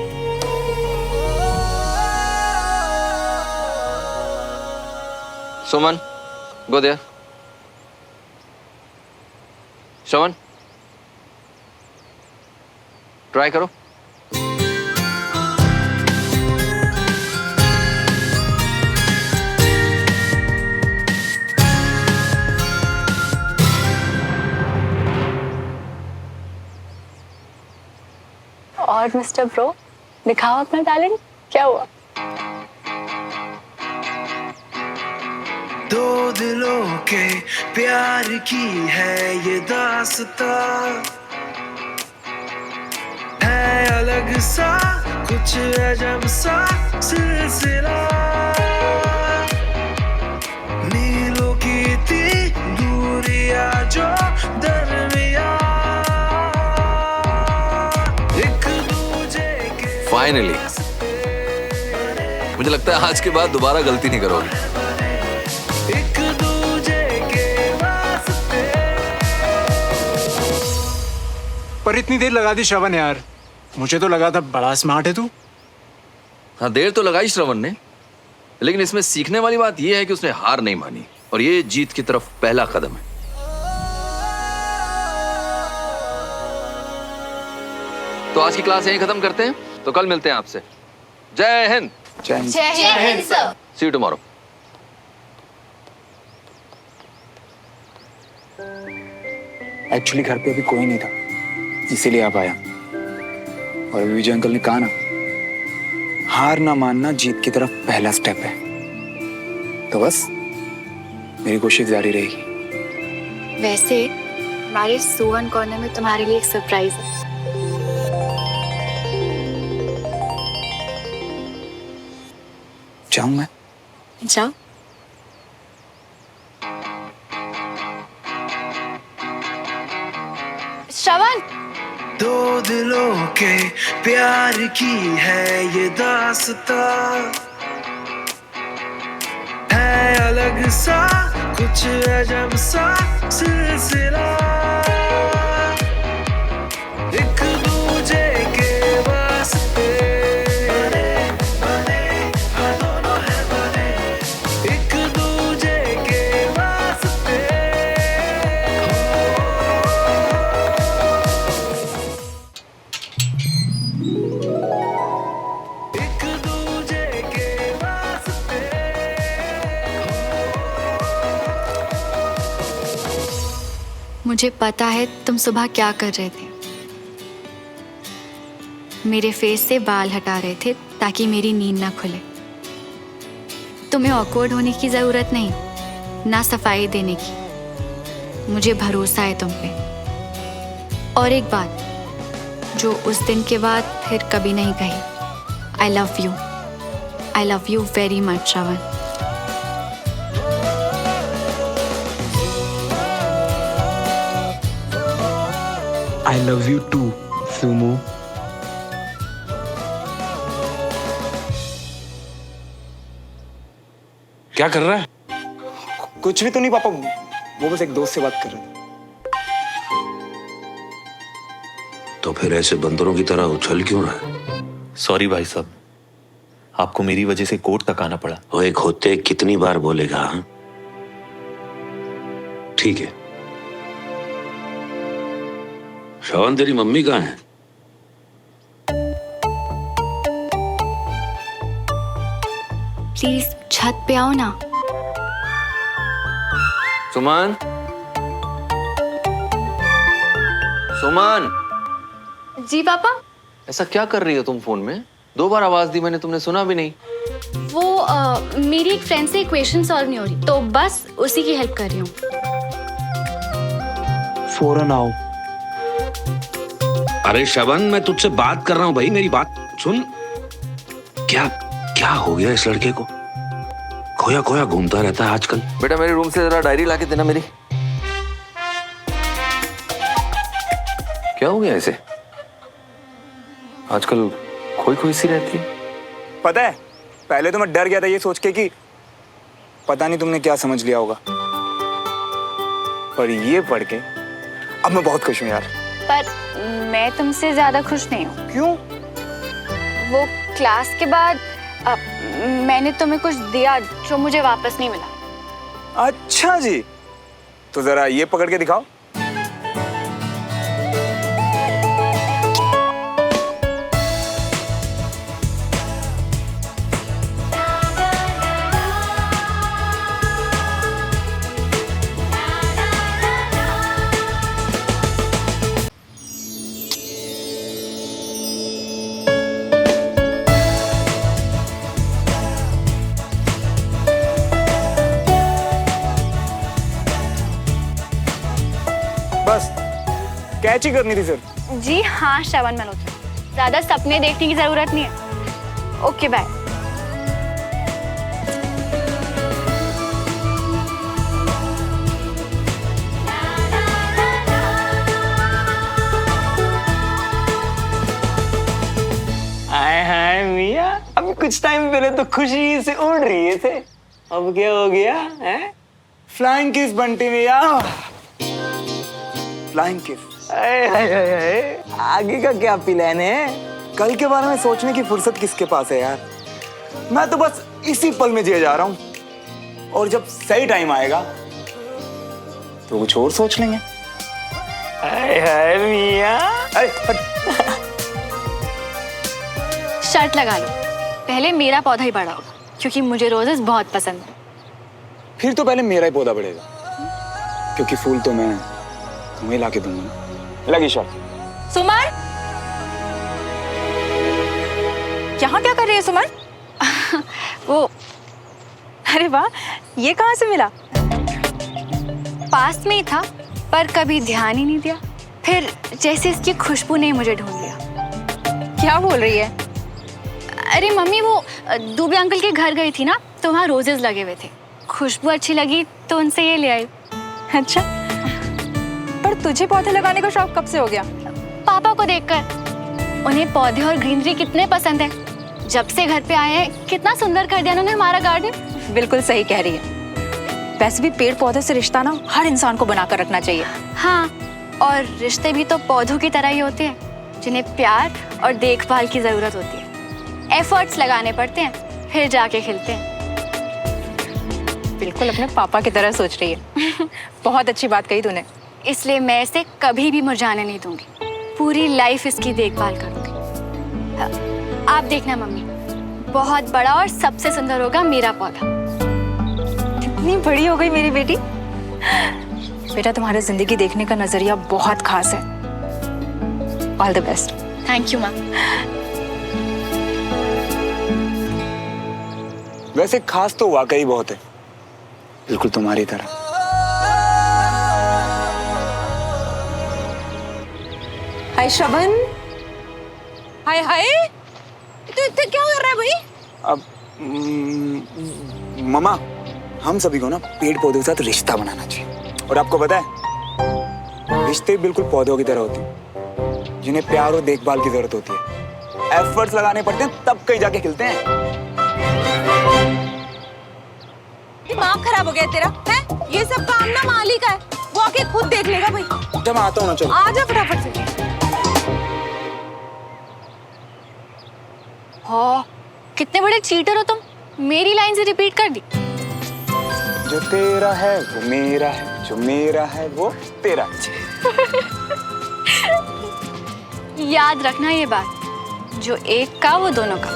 सुमन, गो देयर। श्रवण, ट्राई करो। और मिस्टर ब्रो, दिखाओ अपना टैलेंट, क्या हुआ? दो दिलों के प्यार की है ये दास्तां, है अलग सा कुछ अजब सा सिलसिला, मीलों की थी दूरियां जो दरमियां, एक दूजे के फाइनली मुझे लगता है आज के बाद दोबारा गलती नहीं करोगे। एक दूजे के वास्ते। पर इतनी देर लगा दी श्रवण यार, मुझे तो लगा था बड़ा स्मार्ट है तू। हाँ, देर तो लगाई श्रवण ने, लेकिन इसमें सीखने वाली बात यह है कि उसने हार नहीं मानी और ये जीत की तरफ पहला कदम है। तो आज की क्लास यहीं खत्म करते हैं, तो कल मिलते हैं आपसे। जय Hind. Jai Hind. Jai Hind sir. See you tomorrow. Actually घर पे अभी कोई नहीं था, इसीलिए आप आया। और अभी विजय अंकल ने कहा ना, हार ना मानना जीत की तरफ पहला स्टेप है। तो बस मेरी कोशिश जारी रहेगी। वैसे हमारे सोवन कॉर्नर में तुम्हारे लिए एक सरप्राइज है। जाऊं मैं? जाओ। श्रवण, दो दिलों के प्यार की है ये दास्तां, है अलग सा कुछ अजब सा सिलसिला, एक दूजे के वास्ते बने बने हाँ दोनों है बने, एक दूजे के वास्ते एक दूजे के वास्ते। मुझे पता है तुम सुबह क्या कर रहे थे। मेरे फेस से बाल हटा रहे थे ताकि मेरी नींद ना खुले। तुम्हें ऑकवर्ड होने की जरूरत नहीं, ना सफाई देने की। मुझे भरोसा है तुम पे। और एक बात जो उस दिन के बाद फिर कभी नहीं कही, I love you. I love you very much Shravan. I love you too Sumo. क्या कर रहा है? कुछ भी तो नहीं पापा, वो बस एक दोस्त से बात कर रहे थे। तो फिर ऐसे बंदरों की तरह उछल क्यों रहा है? सॉरी भाई साहब, आपको मेरी वजह से कोर्ट तक आना पड़ा। वो एक होते कितनी बार बोलेगा? हाँ? ठीक है। श्रवण, तेरी मम्मी कहाँ है? प्लीज छत पे आओ ना। सुमन, सुमन, जी पापा। ऐसा क्या कर रही हो तुम फोन में? 2 बार आवाज दी मैंने, तुमने सुना भी नहीं। वो मेरी एक फ्रेंड से इक्वेशन सॉल्व नहीं हो रही, तो बस उसी की हेल्प कर रही हूँ। फौरन आओ। अरे श्रवण, मैं तुझसे बात कर रहा हूँ भाई, मेरी बात सुन। क्या क्या हो गया इस लड़के को? खोया खोया घूमता रहता है आजकल। बेटा मेरे रूम से जरा डायरी लाके देना मेरी। क्या हो गया इसे? आजकल खोई खोई सी रहती है। पता है, पहले तो मैं डर गया था ये सोच के कि पता नहीं तुमने क्या समझ लिया होगा, पर ये पढ़ के अब मैं बहुत खुश हूँ यार। पर मैं तुमसे ज्यादा खुश नहीं हूँ। क्यों? वो क्लास के बाद मैंने तुम्हें कुछ दिया जो मुझे वापस नहीं मिला। अच्छा जी, तो जरा ये पकड़ के दिखाओ। बस कैच ही करनी थी सिर्फ। जी हाँ श्रवण मल्होत्रा, ज्यादा सपने देखने की जरूरत नहीं है। Okay bye. हाय हाय मिया, अभी कुछ टाइम पहले तो खुशी से उड़ रही थे, अब क्या हो गया है? फ्लाइंग किस बंटी मिया, फ्लाइंग किस। आगे का क्या प्लान है? कल के बारे में सोचने की फुर्सत किसके पास है यार। मैं तो बस इसी पल में जिए जा रहा हूँ, और जब सही टाइम आएगा तो कुछ और सोच लेंगे। हाय हाय मिया। शर्ट लगा लो, पहले मेरा पौधा ही बड़ा होगा, क्योंकि मुझे रोजेस बहुत पसंद है। फिर तो पहले मेरा ही पौधा बढ़ेगा, क्योंकि फूल तो मैं तुम्हें ला के दूंगा। लगी शर्त। सुमन, यहाँ क्या कर रही है सुमन? वो अरे वाह, ये कहाँ से मिला? पास में ही था पर कभी ध्यान ही नहीं दिया, फिर जैसे इसकी खुशबू ने मुझे ढूंढ लिया। क्या बोल रही है? अरे मम्मी, वो दुबे अंकल के घर गई थी ना, तो वहाँ रोजेस लगे हुए थे, खुशबू अच्छी लगी तो उनसे ये ले आई। अच्छा, पर तुझे पौधे लगाने का शौक कब से हो गया? पापा को देखकर। उन्हें पौधे और ग्रीनरी कितने पसंद है। जब से घर पे आए हैं कितना सुंदर कर दिया उन्होंने हमारा गार्डन। बिल्कुल सही कह रही है। वैसे भी पेड़ पौधे से रिश्ता ना हर इंसान को बनाकर रखना चाहिए। हाँ, और रिश्ते भी तो पौधों की तरह ही होते हैं, जिन्हें प्यार और देखभाल की जरूरत होती है। एफर्ट्स लगाने पड़ते हैं, फिर जाके खिलते हैं। बिल्कुल अपने पापा की तरह सोच रही है। बहुत अच्छी बात कही तूने। इसलिए मैं इसे कभी भी मुरझाने नहीं दूंगी, पूरी लाइफ इसकी देखभाल करूंगी। आप देखना मम्मी, बहुत बड़ा और सबसे सुंदर होगा मेरा पौधा। कितनी बड़ी हो गई मेरी बेटी। बेटा, तुम्हारे जिंदगी देखने का नजरिया बहुत खास है। All the best. Thank you माँ। वैसे खास तो वाकई बहुत है, बिल्कुल तुम्हारी तरह। हाय श्रवण, हाय हाय, तो इतना क्या हो रहा है भाई? अब मम्मा, हम सभी को ना पेड़ पौधों के साथ रिश्ता बनाना चाहिए। और आपको पता है, रिश्ते बिल्कुल पौधों की तरह होते हैं, जिन्हें प्यार और देखभाल की जरूरत होती है। एफर्ट्स लगाने पड़ते हैं तब कहीं जाके खिलते हैं। दिमाग खराब हो गया तेरा है? ये सब काम ना माली का है, वो आके खुद देख लेगा भाई। जब मैं आता हूँ ना, चलो आ जा फटाफट से। हाँ, कितने बड़े चीटर हो तुम, मेरी लाइन से रिपीट कर दी। जो तेरा है वो मेरा है, जो मेरा है वो तेरा। याद रखना ये बात, जो एक का वो दोनों का।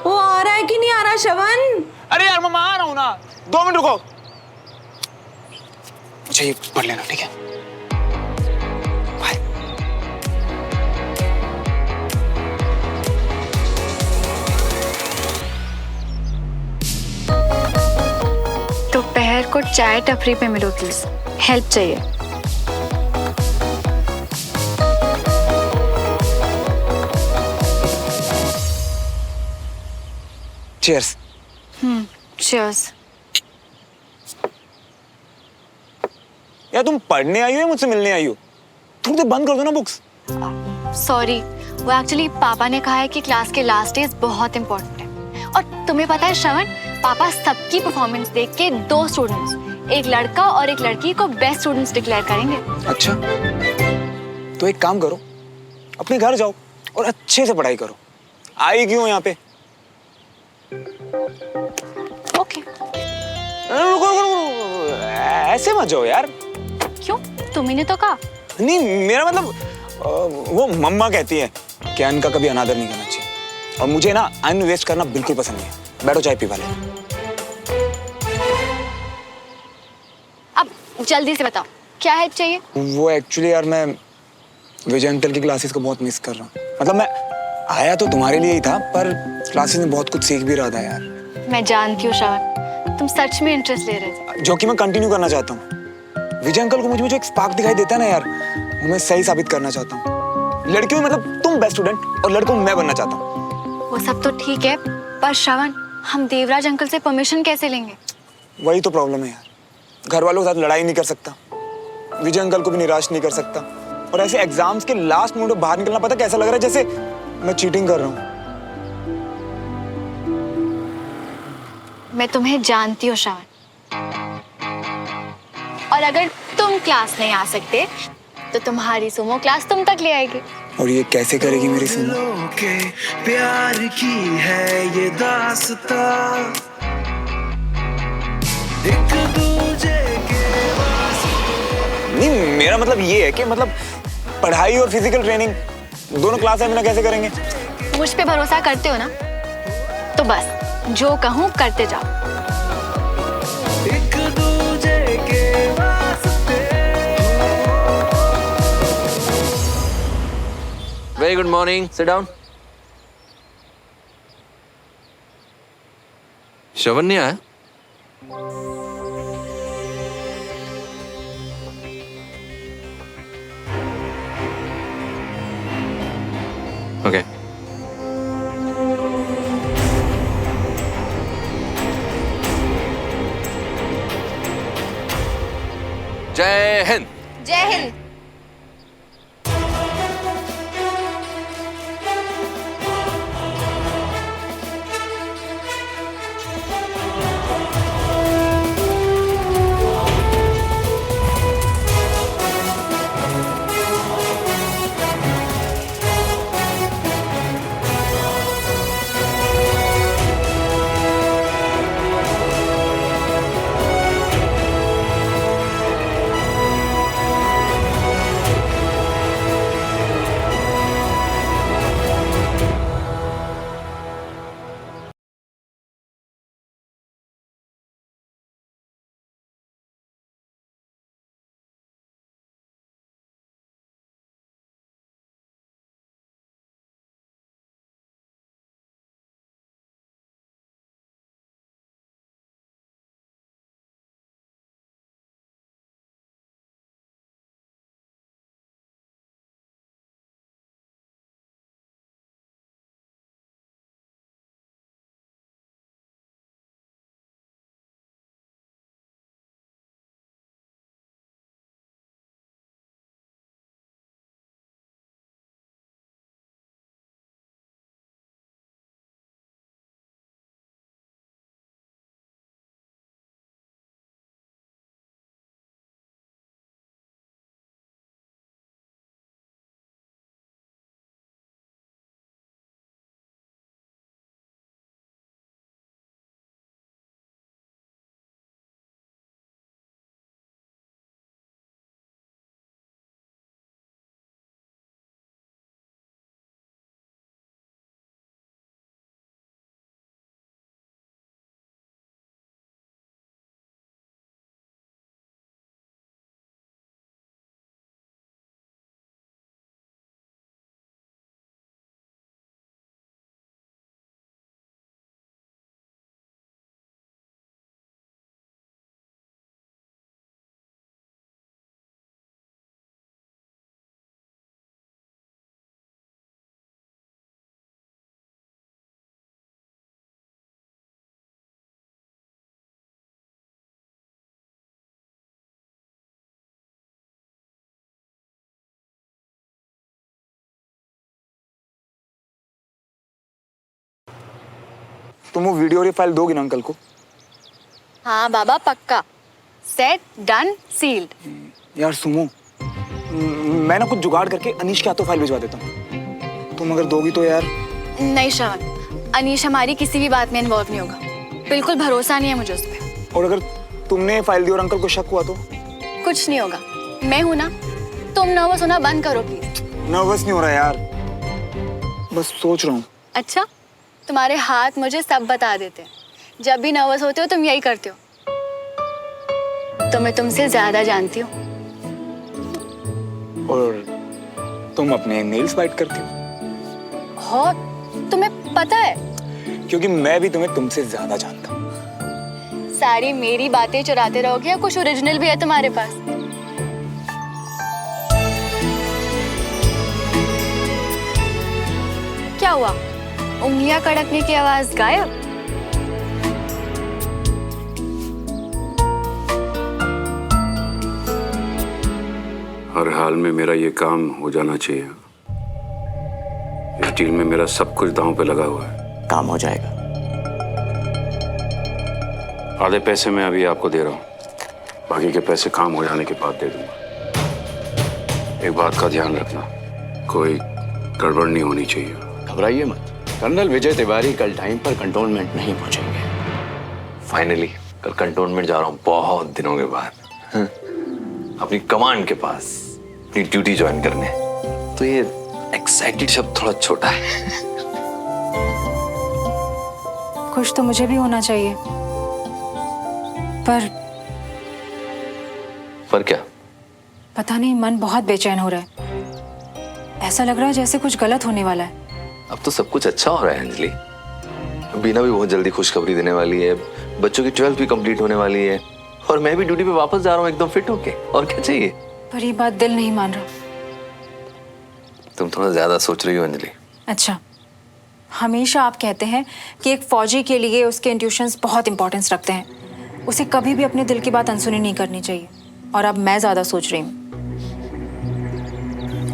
वो आ रहा है कि नहीं आ रहा श्रवण? अरे यार मम्मा, आ रहा हूँ ना, 2 मिनट रुको। मुझे ये पढ़ लेना, ठीक है? बाय। दोपहर को चाय टपरी पे मिलो प्लीज, हेल्प चाहिए। चीयर्स। चीयर्स। यार तुम पढ़ने आई हो या मुझसे मिलने आई हो? थोड़ी देर बंद कर दो ना बुक्स। सॉरी, वो एक्चुअली पापा ने कहा है कि क्लास के लास्ट डेज बहुत इंपॉर्टेंट है। और तुम्हें पता है श्रवण, पापा सबकी परफॉर्मेंस देख के 2 स्टूडेंट्स, एक लड़का और एक लड़की को बेस्ट स्टूडेंट्स डिक्लेयर करेंगे। अच्छा, तो एक काम करो, अपने घर जाओ और अच्छे से पढ़ाई करो। आई क्यों यहाँ पे? ओके। रुको रुको रुको, ऐसे मत जाओ यार। क्यों? तुम्ही ने तो कहा। नहीं, मेरा मतलब वो मम्मा कहती है कि अन्न का कभी अनादर नहीं करना चाहिए, और मुझे ना अन्न वेस्ट करना बिल्कुल पसंद नहीं है। बैठो, चाय पी वाले। अब जल्दी से बताओ, क्या हेल्प चाहिए? वो एक्चुअली यार, मैं विजय अंकल की क्लासेस को बहुत मिस कर रहा हूँ। मतलब मैं आया तो तुम्हारे लिए ही था, पर क्लासेस में बहुत कुछ सीख भी रहा था यार। मैं जानती हूँ श्रवण, तुम सच में इंटरेस्ट ले रहे थे, जो कि मैं कंटिन्यू करना चाहता हूँ। विजय अंकल को मुझ में जो एक स्पार्क दिखाई देता है ना यार, वो मैं सही साबित करना चाहता हूँ। लड़कियों में मतलब तुम बेस्ट स्टूडेंट और लड़कों में मैं बनना चाहता हूँ। वो सब तो ठीक है, पर श्रवण, हम देवराज अंकल से परमिशन कैसे लेंगे? वही तो प्रॉब्लम है यार, घर वालों के साथ लड़ाई नहीं कर सकता, विजय अंकल को भी निराश नहीं कर सकता, और ऐसे एग्जाम्स के लास्ट मोमेंट में बाहर निकलना पता कैसा लग रहा है, जैसे मैं चीटिंग कर रहा हूँ। मैं तुम्हें जानती हूँ श्रवण, और अगर तुम क्लास नहीं आ सकते तो तुम्हारी सुमो क्लास तुम तक ले आएगी। और ये कैसे करेगी मेरी सुमो? के प्यार की है ये दास्तां, एक दूजे के नहीं, मेरा मतलब ये है कि मतलब पढ़ाई और फिजिकल ट्रेनिंग दोनों क्लास में ना कैसे करेंगे? मुझ पे भरोसा करते हो ना, तो बस जो कहूँ करते जाओ। एक दूजे के वास्ते very good morning, sit down. Shravan नहीं आया? ओके। जय हिंद। जय हिंद। तुम वो वीडियो और ये फाइल दोगी ना अंकल को? हाँ बाबा पक्का। Set done sealed. यार सुमो, मैं ना कुछ जुगाड़ करके अनीश के हाथों फाइल भिजवा देता हूँ। तुम अगर दोगी तो यार। नहीं श्रवण, अनीश हमारी किसी भी बात में इन्वॉल्व नहीं होगा। बिल्कुल भरोसा नहीं है मुझे उस पर। और अगर तुमने फाइल दी और अंकल को शक हुआ तो? कुछ नहीं होगा, मैं हूं ना। तुम नर्वस होना बंद करो प्लीज। नर्वस नहीं हो रहा यार, बस सोच रहा हूँ। अच्छा, तुम्हारे हाथ मुझे सब बता देते हैं। जब भी नर्वस होते हो तुम यही करते हो। तो मैं तुमसे ज्यादा जानती हूँ। और तुम अपने नेल्स बाइट करती हो? हो, तुम्हें पता है? क्योंकि मैं भी तुम्हें तुमसे ज्यादा जानता हूँ। सारी मेरी बातें चुराते रहोगे या कुछ ओरिजिनल भी है तुम्हारे पास? क्या हुआ? उंगलियां कड़कने की आवाज गायब? हर हाल में मेरा ये काम हो जाना चाहिए। इस डील में मेरा सब कुछ दांव पे लगा हुआ है। काम हो जाएगा। आधे पैसे मैं अभी आपको दे रहा हूँ, बाकी के पैसे काम हो जाने के बाद दे दूंगा। एक बात का ध्यान रखना, कोई गड़बड़ नहीं होनी चाहिए। घबराइए मत, कर्नल विजय तिवारी कल टाइम पर कंटोनमेंट नहीं पहुंचेंगे। फाइनली कल कंटोनमेंट जा रहा हूँ बहुत दिनों के बाद, अपनी कमांड के पास अपनी ड्यूटी ज्वाइन करने। तो ये एक्साइटेड शब्द थोड़ा छोटा है। खुश तो मुझे भी होना चाहिए, पर क्या? पता नहीं, मन बहुत बेचैन हो रहा है। ऐसा लग रहा है जैसे कुछ गलत होने वाला है। अब तो सब कुछ अच्छा हो रहा है अंजलि। बीना भी बहुत जल्दी खुशखबरी देने वाली है, बच्चों की 12th भी कंप्लीट होने वाली है और मैं भी ड्यूटी पे वापस जा रहा हूँ एकदम फिट होके। और क्या चाहिए? पर ये बात दिल नहीं मान रहा। तुम थोड़ा ज्यादा सोच रही हो अंजलि। अच्छा, हमेशा आप कहते हैं कि एक फौजी के लिए उसके इंट्यूशंस बहुत इंपॉर्टेंस रखते हैं, उसे कभी भी अपने दिल की बात अनसुनी नहीं करनी चाहिए। और अब मैं ज्यादा सोच रही हूँ।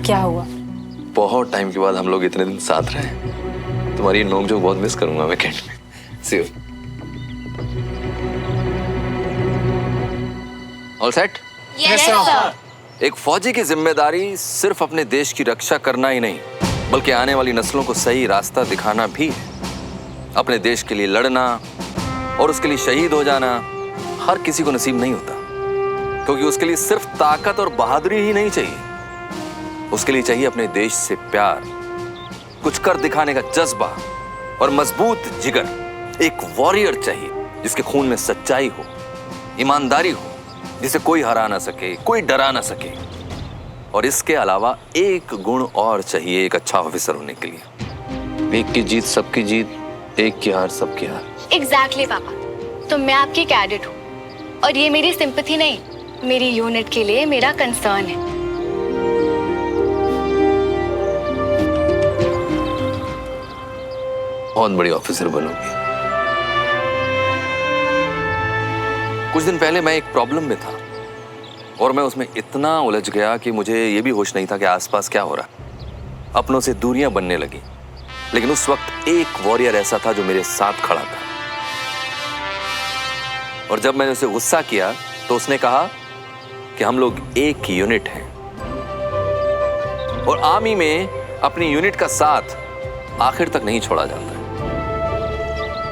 क्या हुआ? बहुत टाइम के बाद हम लोग इतने दिन साथ रहे। तुम्हारी नोक-झोंक बहुत मिस करूंगा मैं कैंट में। See you. All set? Yes, sir. एक फौजी की जिम्मेदारी सिर्फ अपने देश की रक्षा करना ही नहीं, बल्कि आने वाली नस्लों को सही रास्ता दिखाना भी है। अपने देश के लिए लड़ना और उसके लिए शहीद हो जाना हर किसी को नसीब नहीं होता, क्योंकि उसके लिए सिर्फ ताकत और बहादुरी ही नहीं चाहिए, उसके लिए चाहिए अपने देश से प्यार, कुछ कर दिखाने का जज्बा और मजबूत जिगर। एक वॉरियर चाहिए जिसके खून में सच्चाई हो, ईमानदारी हो, जिसे कोई हरा ना सके, कोई डरा ना सके। और इसके अलावा एक गुण और चाहिए एक अच्छा ऑफिसर होने के लिए। एक की जीत सबकी जीत, एक की हार सबकी हार। एग्जैक्टली पापा, तो मैं आपकी कैडेट हूँ और ये मेरी सिंपैथी नहीं, मेरी यूनिट के लिए मेरा कंसर्न है। बहुत बड़ी ऑफिसर बनोगी। कुछ दिन पहले मैं एक प्रॉब्लम में था और मैं उसमें इतना उलझ गया कि मुझे ये भी होश नहीं था कि आसपास क्या हो रहा है। अपनों से दूरियां बनने लगी, लेकिन उस वक्त एक वॉरियर ऐसा था जो मेरे साथ खड़ा था। और जब मैंने उसे गुस्सा किया तो उसने कहा कि हम लोग एक ही यूनिट हैं और आर्मी में अपनी यूनिट का साथ आखिर तक नहीं छोड़ा जाता।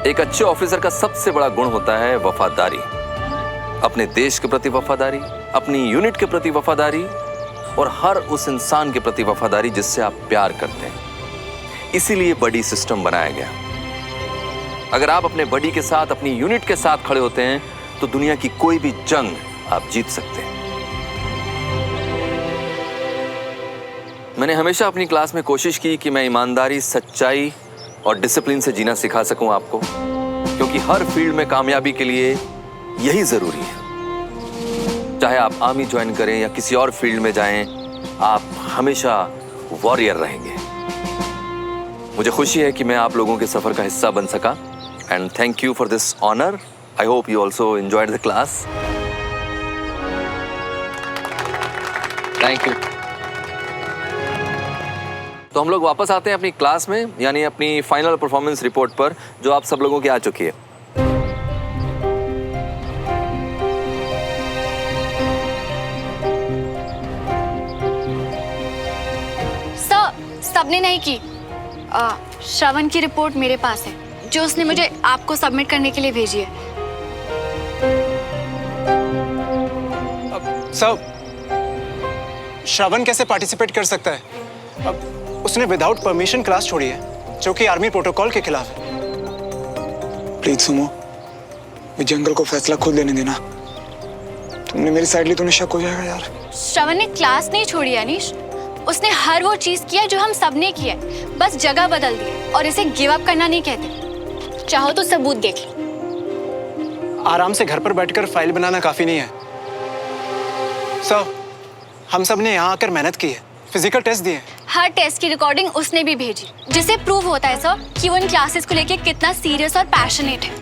एक अच्छे ऑफिसर का सबसे बड़ा गुण होता है वफादारी, अपने देश के प्रति वफादारी, अपनी यूनिट के प्रति वफादारी और हर उस इंसान के प्रति वफादारी जिससे आप प्यार करते हैं। इसीलिए बडी सिस्टम बनाया गया। अगर आप अपने बडी के साथ, अपनी यूनिट के साथ खड़े होते हैं तो दुनिया की कोई भी जंग आप जीत सकते हैं। मैंने हमेशा अपनी क्लास में कोशिश की कि मैं ईमानदारी, सच्चाई और डिसिप्लिन से जीना सिखा सकूं आपको, क्योंकि हर फील्ड में कामयाबी के लिए यही जरूरी है। चाहे आप आर्मी ज्वाइन करें या किसी और फील्ड में जाएं, आप हमेशा वॉरियर रहेंगे। मुझे खुशी है कि मैं आप लोगों के सफर का हिस्सा बन सका and thank you for this honour. I hope you also enjoyed the class. Thank you. तो हम लोग वापस आते हैं अपनी क्लास में, यानी अपनी फाइनल परफॉर्मेंस रिपोर्ट पर, जो आप सब लोगों की आ चुकी है। सबने नहीं की। श्रवण की रिपोर्ट मेरे पास है, जो उसने मुझे आपको सबमिट करने के लिए भेजी है। सर, श्रवण कैसे पार्टिसिपेट कर सकता है? अब उसने विदाउट परमिशन क्लास छोड़ी है, जो कि आर्मी प्रोटोकॉल के खिलाफ है। प्लीज सुमो, मुझे अंकल को फैसला खुद लेने देना। तुमने मेरी साइड ली तो शक हो जाएगा यार। श्रवण ने क्लास नहीं छोड़ी अनीश, उसने हर वो चीज किया जो हम सबने किया, बस जगह बदल दी। और इसे गिव अप करना नहीं कहते। चाहो तो सबूत देख लो। आराम से घर पर बैठकर फाइल बनाना काफी नहीं है सर। हम सब ने यहाँ आकर मेहनत की है, फिजिकल टेस्ट दिए। हर टेस्ट की रिकॉर्डिंग उसने भी भेजी, जिससे प्रूव होता है सर कि वो इन क्लासेस को लेके कितना सीरियस और पैशनेट है।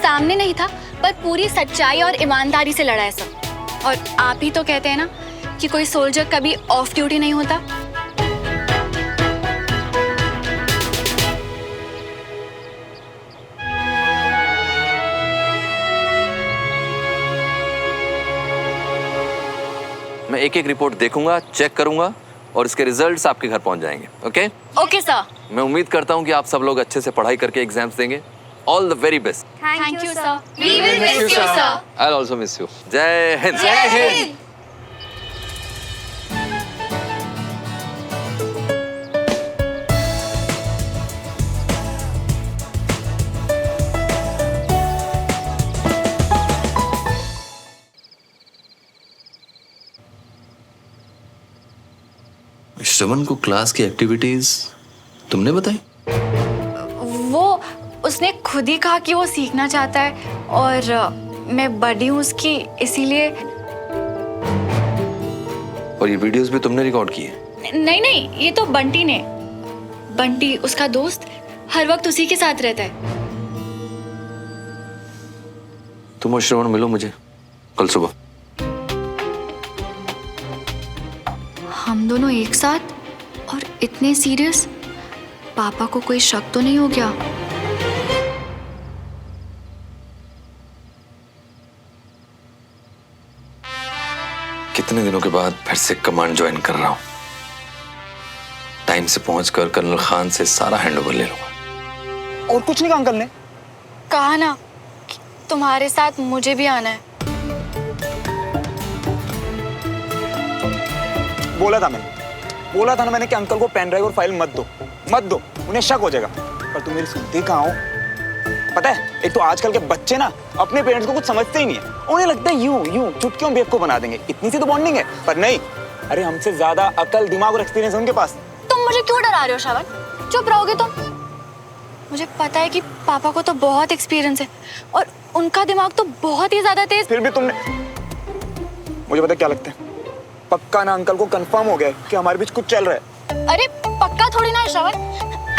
सामने नहीं था, पर पूरी सच्चाई और ईमानदारी से लड़ा है सब। और आप ही तो कहते हैं ना कि कोई सोल्जर कभी ऑफ ड्यूटी नहीं होता। मैं एक एक रिपोर्ट देखूंगा, चेक करूंगा और इसके रिजल्ट्स आपके घर पहुंच जाएंगे। ओके? Okay sir. मैं उम्मीद करता हूं कि आप सब लोग अच्छे से पढ़ाई करके एग्जाम्स देंगे। All the very best. Thank you sir. We will miss you sir. I also miss you. Jai Hind. Jai Hind. श्रवण को क्लास की एक्टिविटीज तुमने बताई? वो उसने खुद ही कहा कि वो सीखना चाहता है और मैं बड़ी हूँ उसकी, इसीलिए। और ये वीडियोस भी तुमने रिकॉर्ड किए? नहीं नहीं, ये तो बंटी ने। बंटी उसका दोस्त हर वक्त उसी के साथ रहता है। तुम और श्रवण मिलो मुझे कल सुबह। हम दोनों एक साथ और इतने सीरियस? पापा को कोई शक तो नहीं हो गया? कितने दिनों के बाद फिर से कमांड ज्वाइन कर रहा हूं। टाइम से पहुंचकर कर्नल खान से सारा हैंडओवर ले लूंगा। और कुछ नहीं कहा अंकल ने? कहा ना कि तुम्हारे साथ मुझे भी आना है। बोला था ना मैंने कि अंकल को पेन ड्राइव और फाइल मत दो, उन्हें शक हो जाएगा। पर तुम मेरी सुनती कहाँ हो? पता है, एक तो आजकल के बच्चे ना अपने पेरेंट्स को कुछ समझते ही नहीं है। उन्हें लगता है यूं चुटकियों बेवकूफ बना देंगे, इतनी सी तो बॉन्डिंग है। पर नहीं, अरे हमसे ज्यादा अकल, दिमाग और एक्सपीरियंस है उनके पास। तुम मुझे क्यों डरा रहे हो श्रवण? चुप रहोगे तुम? मुझे पता है कि पापा को तो बहुत एक्सपीरियंस है और उनका दिमाग तो बहुत ही ज्यादा तेज। फिर भी तुमने, मुझे पता क्या लगता है, पक्का ना अंकल को कंफर्म हो गया कि हमारे बीच कुछ चल रहा है। अरे पक्का थोड़ी ना है श्रवण,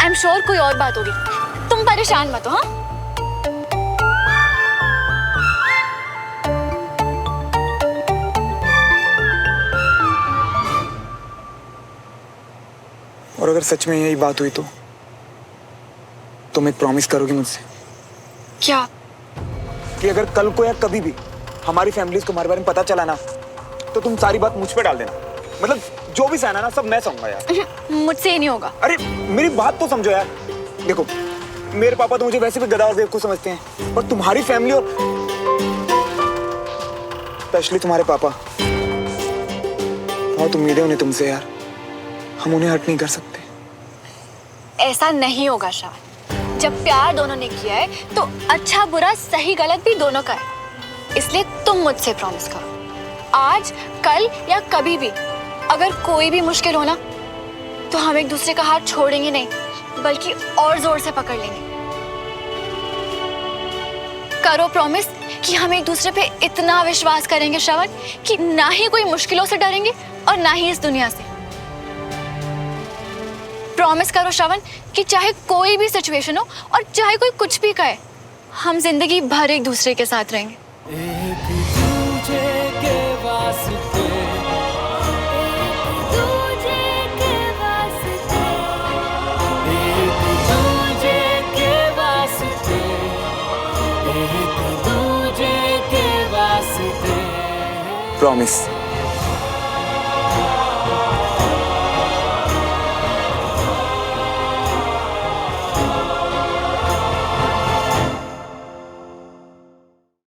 आई एम श्योर कोई और बात होगी। तुम परेशान मत हो। हाँ, और अगर सच में यही बात हुई तो तुम एक प्रॉमिस करोगी मुझसे? क्या? कि अगर कल को या कभी भी हमारी फैमिलीज को हमारे बारे में पता चला ना, तो तुम सारी बात मुझ पे डाल देना। मतलब जो भी सहना ना सब मैं सहूंगा यार। मुझसे ही नहीं होगा। अरे मेरी बात तो समझो यार। देखो, मेरे पापा तो मुझे वैसे भी गधा और बेवकूफ समझते हैं, पर तुम्हारी फैमिली और स्पेशली तुम्हारे पापा, बहुत उम्मीदें उन्हें तुमसे यार। हम उन्हें हर्ट नहीं कर सकते। ऐसा नहीं होगा श्रवण। जब प्यार दोनों ने किया है तो अच्छा बुरा सही गलत भी दोनों का है। इसलिए तुम मुझसे प्रॉमिस करो, आज कल या कभी भी अगर कोई भी मुश्किल हो ना, तो हम एक दूसरे का हाथ छोड़ेंगे नहीं, बल्कि और जोर से पकड़ लेंगे। करो प्रॉमिस कि हम एक दूसरे पे इतना विश्वास करेंगे श्रवण कि ना ही कोई मुश्किलों से डरेंगे और ना ही इस दुनिया से। प्रॉमिस करो श्रवण कि चाहे कोई भी सिचुएशन हो और चाहे कोई कुछ भी कहे, हम जिंदगी भर एक दूसरे के साथ रहेंगे। प्रॉमिस।